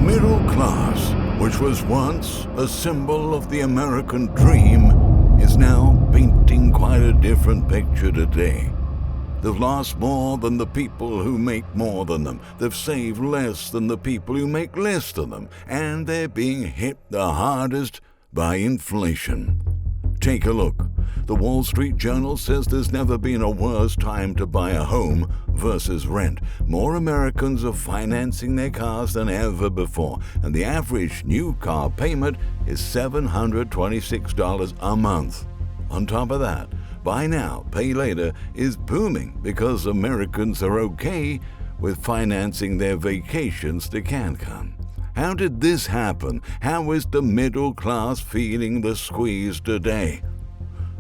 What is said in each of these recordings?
middle class, which was once a symbol of the American dream, is now painting quite a different picture today. They've lost more than the people who make more than them. They've saved less than the people who make less than them. And they're being hit the hardest by inflation. Take a look. The Wall Street Journal says there's never been a worse time to buy a home versus rent. More Americans are financing their cars than ever before, and the average new car payment is $726 a month. On top of that, buy now, pay later is booming because Americans are okay with financing their vacations to Cancun. How did this happen? How is the middle class feeling the squeeze today?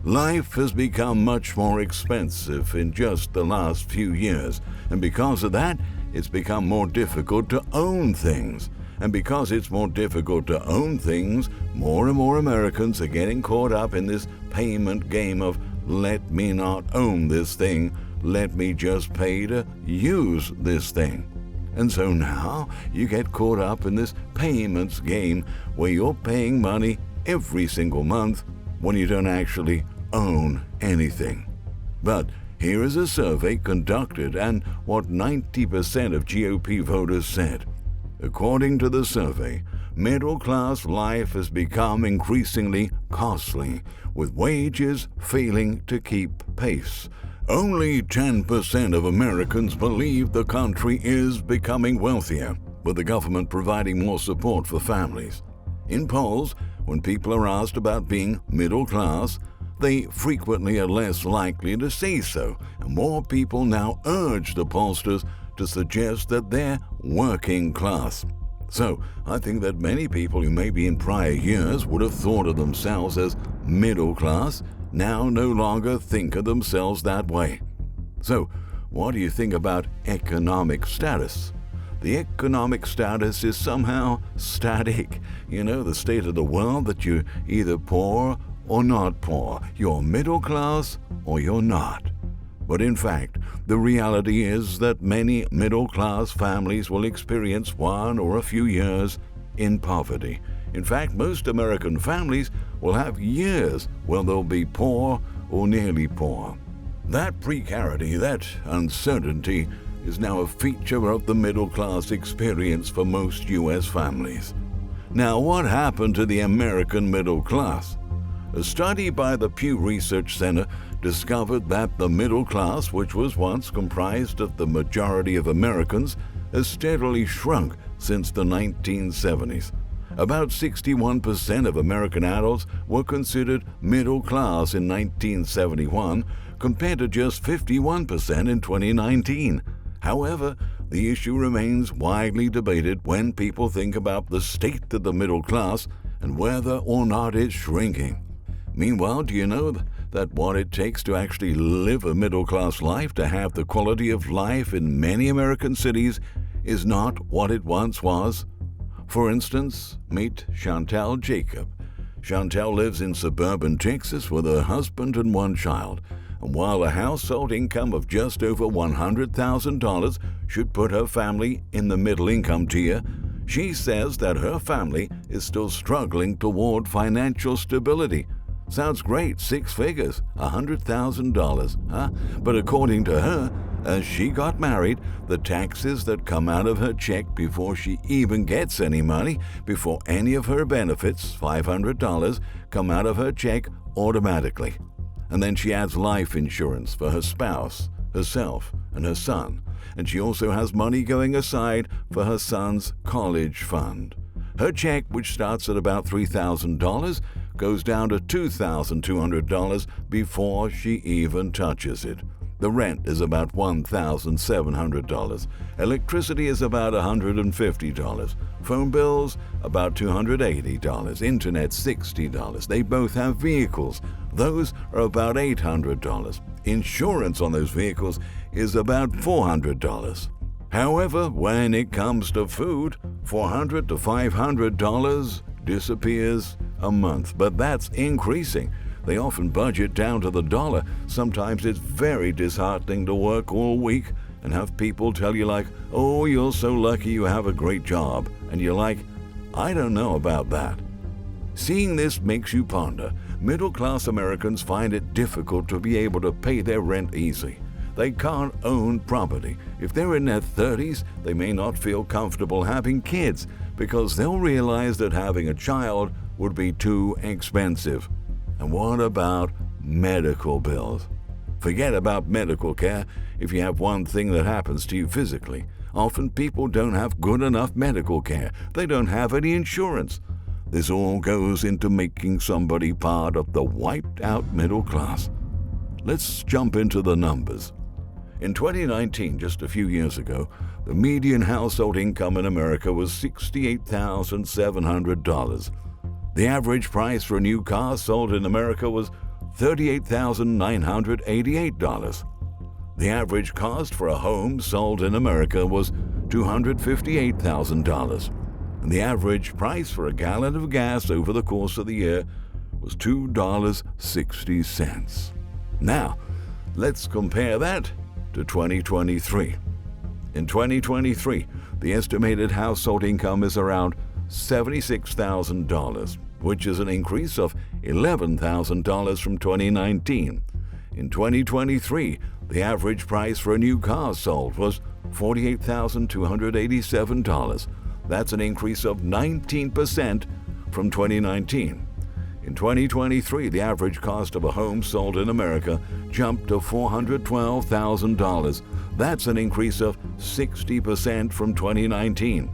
Life has become much more expensive in just the last few years, and because of that, it's become more difficult to own things. And because it's more difficult to own things, more and more Americans are getting caught up in this payment game of let me not own this thing, let me just pay to use this thing. And so now you get caught up in this payments game where you're paying money every single month when you don't actually own anything. But here is a survey conducted and what 90% of GOP voters said. According to the survey, middle-class life has become increasingly costly, with wages failing to keep pace. Only 10% of Americans believe the country is becoming wealthier, with the government providing more support for families. In polls, when people are asked about being middle class, they frequently are less likely to say so, and more people now urge the pollsters to suggest that they're working class. So, I think that many people who maybe in prior years would have thought of themselves as middle class now no longer think of themselves that way. So, what do you think about economic status? The economic status is somehow static. You know, the state of the world that you're either poor or not poor. You're middle class or you're not. But in fact, the reality is that many middle-class families will experience 1 or a few years in poverty. In fact, most American families will have years where they'll be poor or nearly poor. That precarity, that uncertainty, is now a feature of the middle-class experience for most U.S. families. Now, what happened to the American middle class? A study by the Pew Research Center discovered that the middle class, which was once comprised of the majority of Americans, has steadily shrunk since the 1970s. About 61% of American adults were considered middle class in 1971, compared to just 51% in 2019. However, the issue remains widely debated when people think about the state of the middle class and whether or not it's shrinking. Meanwhile, do you know that what it takes to actually live a middle-class life, to have the quality of life in many American cities, is not what it once was? For instance, meet Chantel Jacob. Chantel lives in suburban Texas with her husband and 1 child, and while a household income of just over $100,000 should put her family in the middle-income tier, she says that her family is still struggling toward financial stability. Sounds great, 6 figures, $100,000, huh? But according to her, as she got married, the taxes that come out of her check before she even gets any money, before any of her benefits, $500, come out of her check automatically. And then she adds life insurance for her spouse, herself, and her son. And she also has money going aside for her son's college fund. Her check, which starts at about $3,000, goes down to $2,200 before she even touches it. The rent is about $1,700. Electricity is about $150. Phone bills, about $280. Internet, $60. They both have vehicles. Those are about $800. Insurance on those vehicles is about $400. However, when it comes to food, $400 to $500 disappears a month, but that's increasing. They often budget down to the dollar. Sometimes it's very disheartening to work all week and have people tell you like, oh, you're so lucky you have a great job, and you're like, I don't know about that. Seeing this makes you ponder. Middle-class Americans find it difficult to be able to pay their rent easily. They can't own property. If they're in their 30s, they may not feel comfortable having kids because they'll realize that having a child would be too expensive. And what about medical bills? Forget about medical care if you have one thing that happens to you physically. Often people don't have good enough medical care. They don't have any insurance. This all goes into making somebody part of the wiped-out middle class. Let's jump into the numbers. In 2019, just a few years ago, the median household income in America was $68,700. The average price for a new car sold in America was $38,988. The average cost for a home sold in America was $258,000. And the average price for a gallon of gas over the course of the year was $2.60. Now, let's compare that to 2023. In 2023, the estimated household income is around $76,000, which is an increase of $11,000 from 2019. In 2023, the average price for a new car sold was $48,287. That's an increase of 19% from 2019. In 2023, the average cost of a home sold in America jumped to $412,000. That's an increase of 60% from 2019.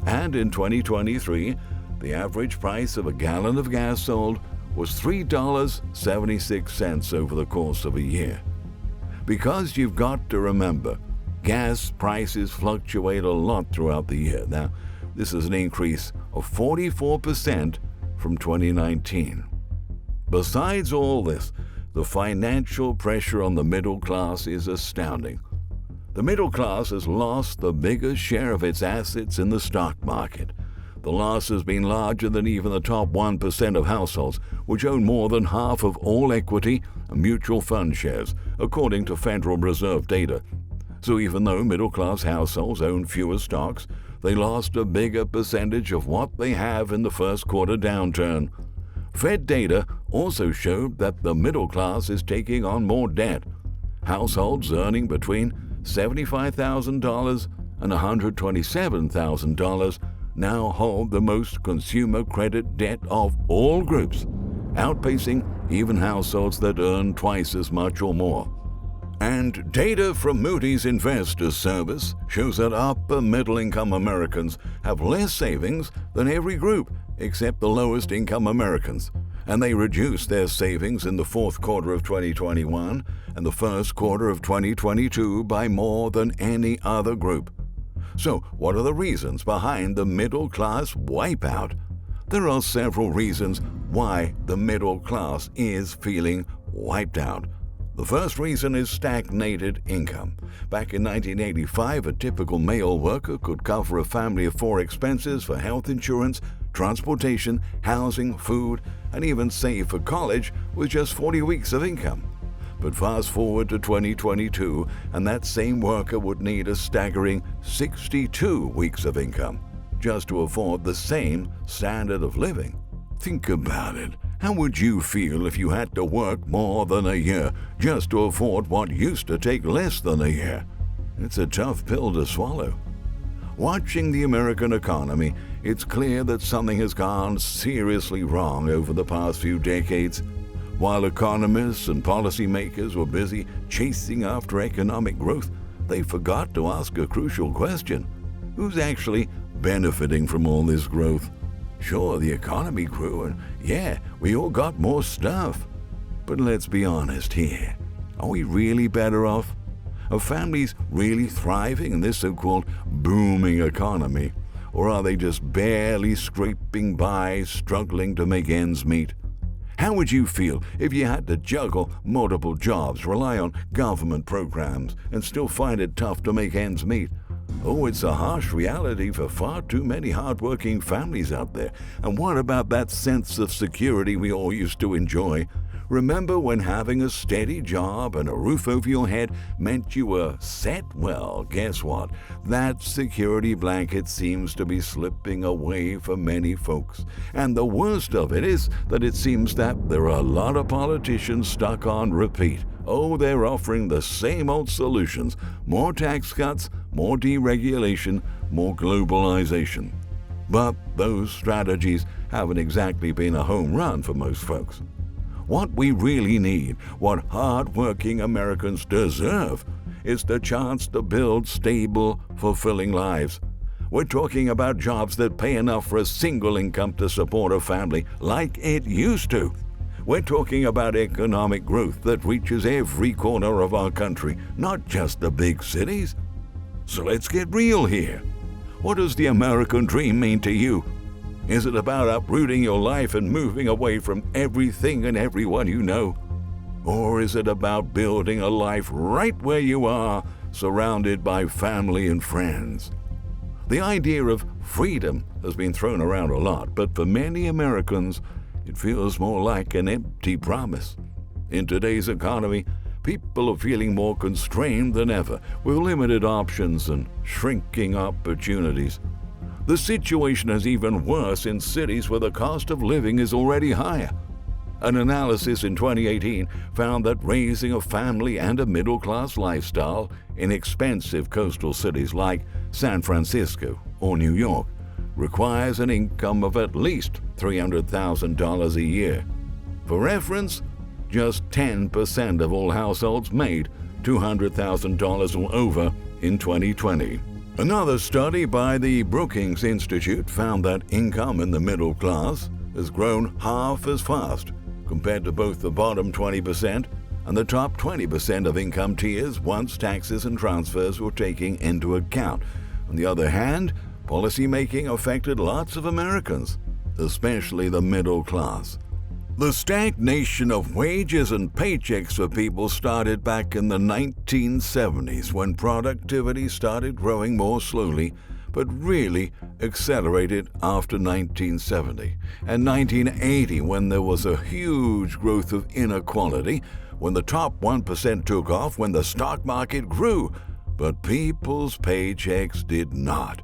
And in 2023, the average price of a gallon of gas sold was $3.76 over the course of a year. Because you've got to remember, gas prices fluctuate a lot throughout the year. Now, this is an increase of 44% from 2019. Besides all this, the financial pressure on the middle class is astounding. The middle class has lost the biggest share of its assets in the stock market. The loss has been larger than even the top 1% of households, which own more than half of all equity and mutual fund shares, according to Federal Reserve data. So even though middle-class households own fewer stocks, they lost a bigger percentage of what they have in the first quarter downturn. Fed data also showed that the middle class is taking on more debt. Households earning between $75,000 and $127,000 now hold the most consumer credit debt of all groups, outpacing even households that earn twice as much or more. And data from Moody's Investors Service shows that upper middle-income Americans have less savings than every group except the lowest-income Americans, and they reduced their savings in the fourth quarter of 2021 and the first quarter of 2022 by more than any other group. So, what are the reasons behind the middle-class wipeout? There are several reasons why the middle class is feeling wiped out. The first reason is stagnated income. Back in 1985, a typical male worker could cover a family of 4 expenses for health insurance, transportation, housing, food, and even save for college with just 40 weeks of income. But fast forward to 2022, and that same worker would need a staggering 62 weeks of income just to afford the same standard of living. Think about it. How would you feel if you had to work more than a year just to afford what used to take less than a year? It's a tough pill to swallow. Watching the American economy, it's clear that something has gone seriously wrong over the past few decades. While economists and policymakers were busy chasing after economic growth, they forgot to ask a crucial question. Who's actually benefiting from all this growth? Sure, the economy grew, and yeah, we all got more stuff. But let's be honest here. Are we really better off? Are families really thriving in this so-called booming economy? Or are they just barely scraping by, struggling to make ends meet? How would you feel if you had to juggle multiple jobs, rely on government programs, and still find it tough to make ends meet? Oh, it's a harsh reality for far too many hardworking families out there. And what about that sense of security we all used to enjoy? Remember when having a steady job and a roof over your head meant you were set? Well, guess what? That security blanket seems to be slipping away for many folks. And the worst of it is that it seems that there are a lot of politicians stuck on repeat. Oh, they're offering the same old solutions: more tax cuts, more deregulation, more globalization. But those strategies haven't exactly been a home run for most folks. What we really need, what hard-working Americans deserve, is the chance to build stable, fulfilling lives. We're talking about jobs that pay enough for a single income to support a family like it used to. We're talking about economic growth that reaches every corner of our country, not just the big cities. So let's get real here. What does the American dream mean to you? Is it about uprooting your life and moving away from everything and everyone you know? Or is it about building a life right where you are, surrounded by family and friends? The idea of freedom has been thrown around a lot, but for many Americans, it feels more like an empty promise. In today's economy, people are feeling more constrained than ever, with limited options and shrinking opportunities. The situation is even worse in cities where the cost of living is already higher. An analysis in 2018 found that raising a family and a middle-class lifestyle in expensive coastal cities like San Francisco or New York requires an income of at least $300,000 a year. For reference, just 10% of all households made $200,000 or over in 2020. Another study by the Brookings Institute found that income in the middle class has grown half as fast compared to both the bottom 20% and the top 20% of income tiers once taxes and transfers were taken into account. On the other hand, policymaking affected lots of Americans, especially the middle class. The stagnation of wages and paychecks for people started back in the 1970s when productivity started growing more slowly, but really accelerated after 1970, and 1980 when there was a huge growth of inequality, when the top 1% took off, when the stock market grew, but people's paychecks did not.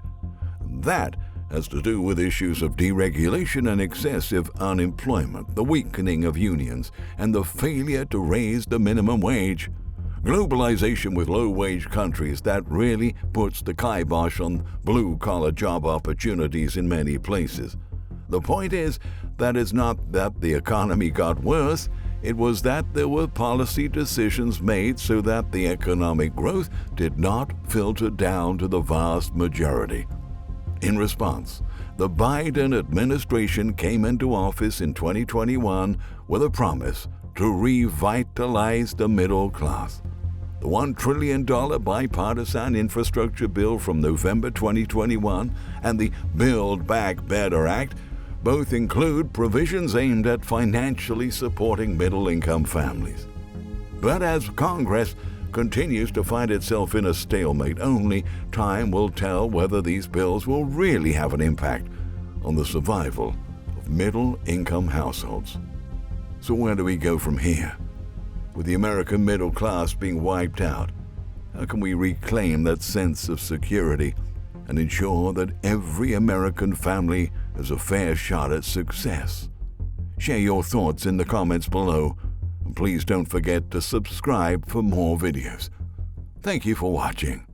That has to do with issues of deregulation and excessive unemployment, the weakening of unions, and the failure to raise the minimum wage. Globalization with low-wage countries that really puts the kibosh on blue-collar job opportunities in many places. The point is that it's not that the economy got worse, it was that there were policy decisions made so that the economic growth did not filter down to the vast majority. In response, the Biden administration came into office in 2021 with a promise to revitalize the middle class. The $1 trillion bipartisan infrastructure bill from November 2021 and the Build Back Better Act both include provisions aimed at financially supporting middle-income families. But as Congress continues to find itself in a stalemate, only time will tell whether these bills will really have an impact on the survival of middle-income households. So where do we go from here? With the American middle class being wiped out, how can we reclaim that sense of security and ensure that every American family has a fair shot at success? Share your thoughts in the comments below. And please don't forget to subscribe for more videos. Thank you for watching.